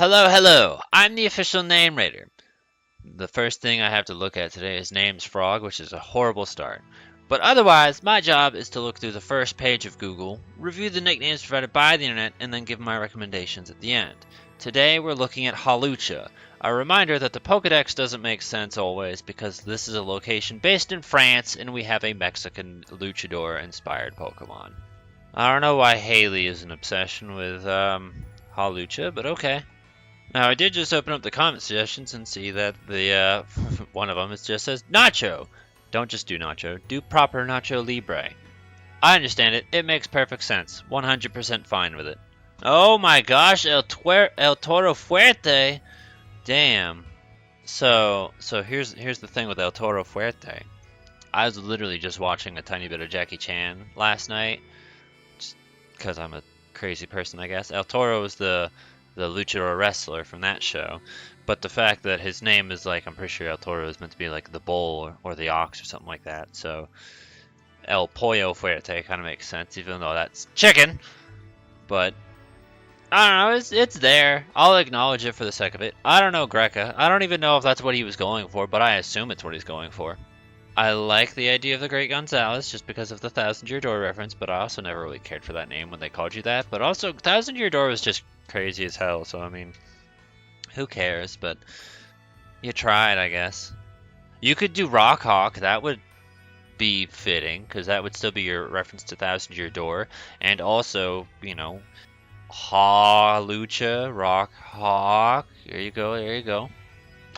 Hello, hello! I'm the official name raider. The first thing I have to look at today is names frog, which is a horrible start. But otherwise, my job is to look through the first page of Google, review the nicknames provided by the internet, and then give my recommendations at the end. Today we're looking at Hawlucha. A reminder that the Pokedex doesn't make sense always because this is a location based in France and we have a Mexican luchador inspired Pokemon. I don't know why Haley is an obsession with Hawlucha, but okay. Now, I did just open up the comment suggestions and see that the one of them just says Nacho. Don't just do Nacho, do proper Nacho Libre. I understand it. It makes perfect sense. 100% fine with it. Oh my gosh, El Toro Fuerte. Damn. So here's the thing with El Toro Fuerte. I was literally just watching a tiny bit of Jackie Chan last night, just because I'm a crazy person, I guess. El Toro is the luchador wrestler from that show, but the fact that his name is like, I'm pretty sure El Toro is meant to be like the bull or the ox or something like that, so El Pollo Fuerte kind of makes sense, even though that's chicken. But I don't know, it's there. I'll acknowledge it for the sake of it. I don't know Greca. I don't even know if that's what he was going for, but I assume it's what he's going for. I like the idea of the Great Gonzalez just because of the Thousand Year Door reference, but I also never really cared for that name when they called you that. But also, Thousand Year Door was just crazy as hell, so I mean, who cares? But you tried, I guess. You could do Rock Hawk, that would be fitting, because that would still be your reference to Thousand Year Door, and also, you know, Hawlucha, Rock Hawk, there you go, there you go.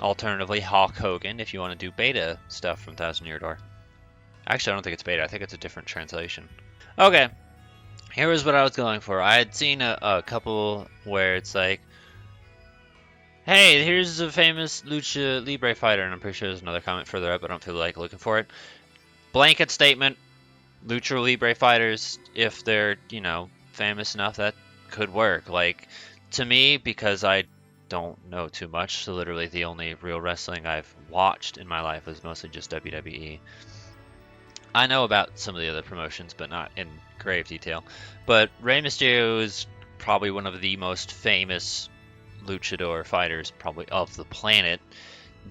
Alternatively, Hulk Hogan, if you want to do beta stuff from Thousand Year Door. Actually, I don't think it's beta, I think it's a different translation. Okay. Here was what I was going for. I had seen a couple where it's like, hey, here's a famous Lucha Libre fighter, and I'm pretty sure there's another comment further up, but I don't feel like looking for it. Blanket statement, Lucha Libre fighters, if they're, you know, famous enough, that could work. Like, to me, because I don't know too much, so literally the only real wrestling I've watched in my life is mostly just WWE. I know about some of the other promotions, but not in grave detail. But Rey Mysterio is probably one of the most famous luchador fighters probably of the planet.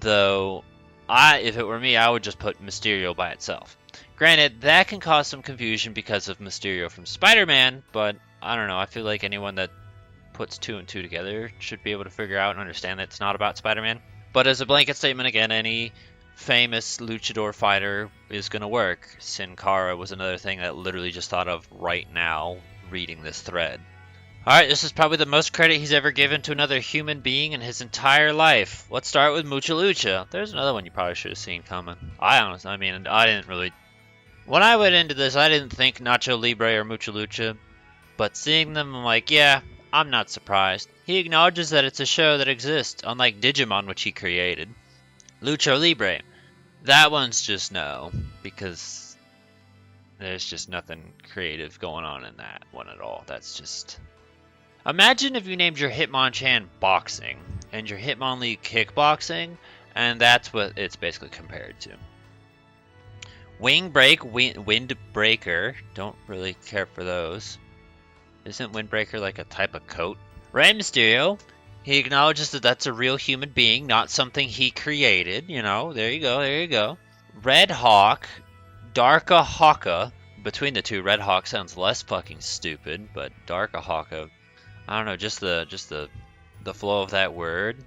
Though, if it were me, I would just put Mysterio by itself. Granted, that can cause some confusion because of Mysterio from Spider-Man, but I don't know, I feel like anyone that puts two and two together should be able to figure out and understand that it's not about Spider-Man. But as a blanket statement, again, any famous luchador fighter is going to work. Sin Cara was another thing that literally just thought of right now reading this thread. Alright, this is probably the most credit he's ever given to another human being in his entire life. Let's start with Mucha Lucha. There's another one you probably should have seen coming. I didn't really... When I went into this, I didn't think Nacho Libre or Mucha Lucha, but seeing them, I'm like, yeah, I'm not surprised. He acknowledges that it's a show that exists, unlike Digimon, which he created. Lucha Libre. That one's just no, because there's just nothing creative going on in that one at all. That's just... Imagine if you named your Hitmonchan Boxing, and your Hitmonlee Kickboxing, and that's what it's basically compared to. Windbreaker, don't really care for those. Isn't Windbreaker like a type of coat? Rey Mysterio, he acknowledges that that's a real human being, not something he created. You know, there you go, there you go. Red Hawk, Darka Hawka. Between the two, Red Hawk sounds less fucking stupid, but Darka Hawka, I don't know, just the flow of that word,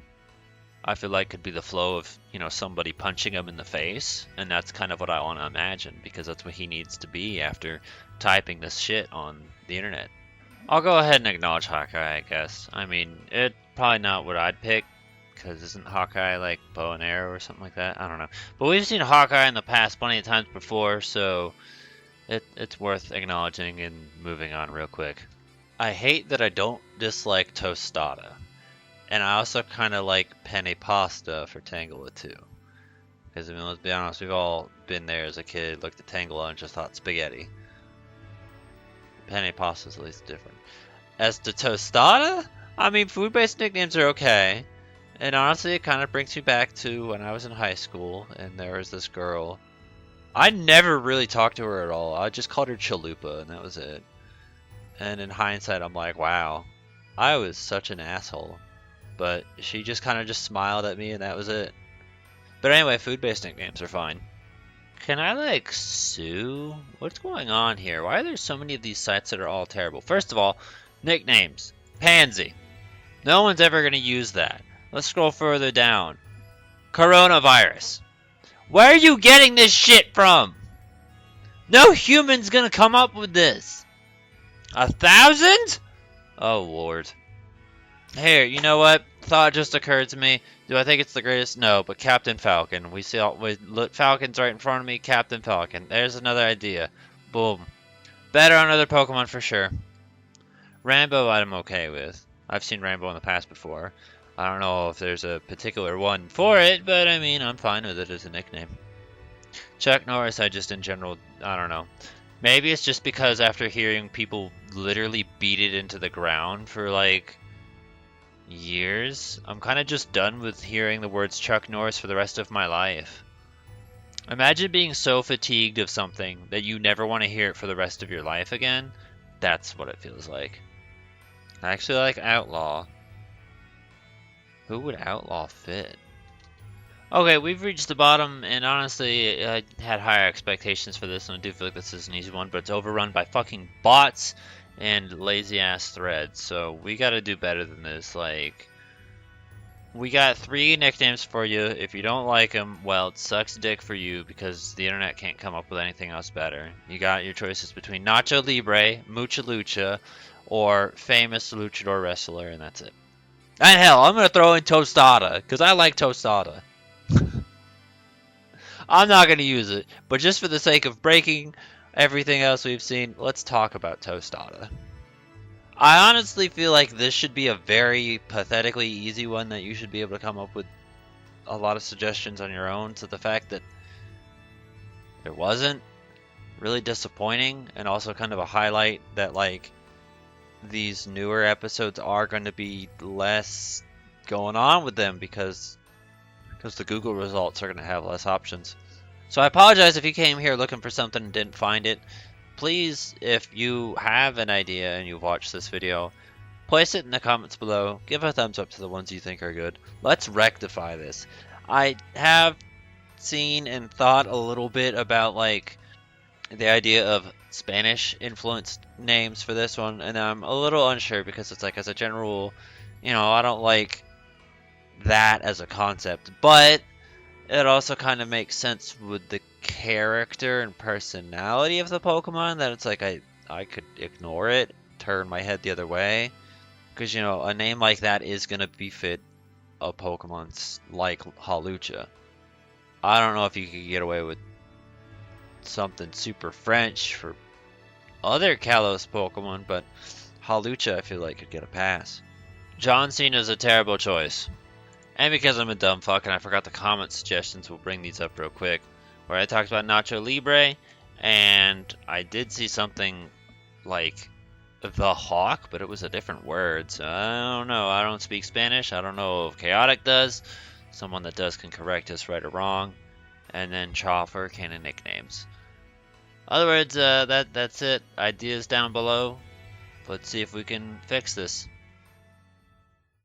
I feel like could be the flow of, you know, somebody punching him in the face, and that's kind of what I want to imagine, because that's what he needs to be after typing this shit on the internet. I'll go ahead and acknowledge Hawkeye, I guess. I mean, it's probably not what I'd pick, because isn't Hawkeye like bow and arrow or something like that? I don't know. But we've seen Hawkeye in the past plenty of times before, so it's worth acknowledging and moving on real quick. I hate that I don't dislike tostada. And I also kind of like penne pasta for Tangela too. Because, I mean, let's be honest, we've all been there as a kid, looked at Tangela and just thought spaghetti. Penne pasta is at least different. As to tostada, I mean, food-based nicknames are okay. And honestly, it kind of brings me back to when I was in high school, and there was this girl. I never really talked to her at all. I just called her Chalupa, and that was it. And in hindsight, I'm like, wow, I was such an asshole. but she just kind of just smiled at me and that was it. But anyway, food-based nicknames are fine. Can I, like, sue? What's going on here? Why are there so many of these sites that are all terrible? First of all, nicknames. Pansy. No one's ever going to use that. Let's scroll further down. Coronavirus. Where are you getting this shit from? No human's going to come up with this. 1,000? Oh, Lord. Here, you know what? Thought just occurred to me. Do I think it's the greatest? No, but Captain Falcon. We see Falcon's right in front of me. Captain Falcon. There's another idea. Boom. Better on other Pokemon for sure. Rambo, I'm okay with. I've seen Rambo in the past before. I don't know if there's a particular one for it, but I mean, I'm fine with it as a nickname. Chuck Norris, I just in general, I don't know. Maybe it's just because after hearing people literally beat it into the ground for like years, I'm kind of just done with hearing the words Chuck Norris for the rest of my life. Imagine being so fatigued of something that you never want to hear it for the rest of your life again. That's what it feels like. I actually like Outlaw. Who would Outlaw fit? Okay, we've reached the bottom, and honestly, I had higher expectations for this, and I do feel like this is an easy one, but it's overrun by fucking bots and lazy-ass threads, so we gotta do better than this. Like, we got 3 nicknames for you. If you don't like them, well, it sucks dick for you, because the internet can't come up with anything else better. You got your choices between Nacho Libre, Mucha Lucha, or famous luchador wrestler, and that's it. And hell, I'm gonna throw in Tostada, because I like Tostada. I'm not going to use it, but just for the sake of breaking everything else we've seen, let's talk about Tostada. I honestly feel like this should be a very pathetically easy one that you should be able to come up with a lot of suggestions on your own. So the fact that there wasn't really disappointing, and also kind of a highlight that like these newer episodes are going to be less going on with them because the Google results are going to have less options. So I apologize if you came here looking for something and didn't find it. Please, if you have an idea and you've watched this video, place it in the comments below. Give a thumbs up to the ones you think are good. Let's rectify this. I have seen and thought a little bit about like the idea of Spanish influenced names for this one, and I'm a little unsure because it's like as a general, you know, I don't like that as a concept, but it also kind of makes sense with the character and personality of the Pokemon that it's like I could ignore it, turn my head the other way, because you know a name like that is gonna befit a Pokemon like Hawlucha. I don't know if you could get away with something super French for other Kalos Pokemon, but Hawlucha I feel like could get a pass. John Cena's a terrible choice. And because I'm a dumb fuck and I forgot the comment suggestions, we'll bring these up real quick. Where I talked about Nacho Libre, and I did see something like the Hawk, but it was a different word, so I don't know. I don't speak Spanish. I don't know if Chaotic does. Someone that does can correct us right or wrong. And then Chopper, canon nicknames. Other words, that's it. Ideas down below. Let's see if we can fix this.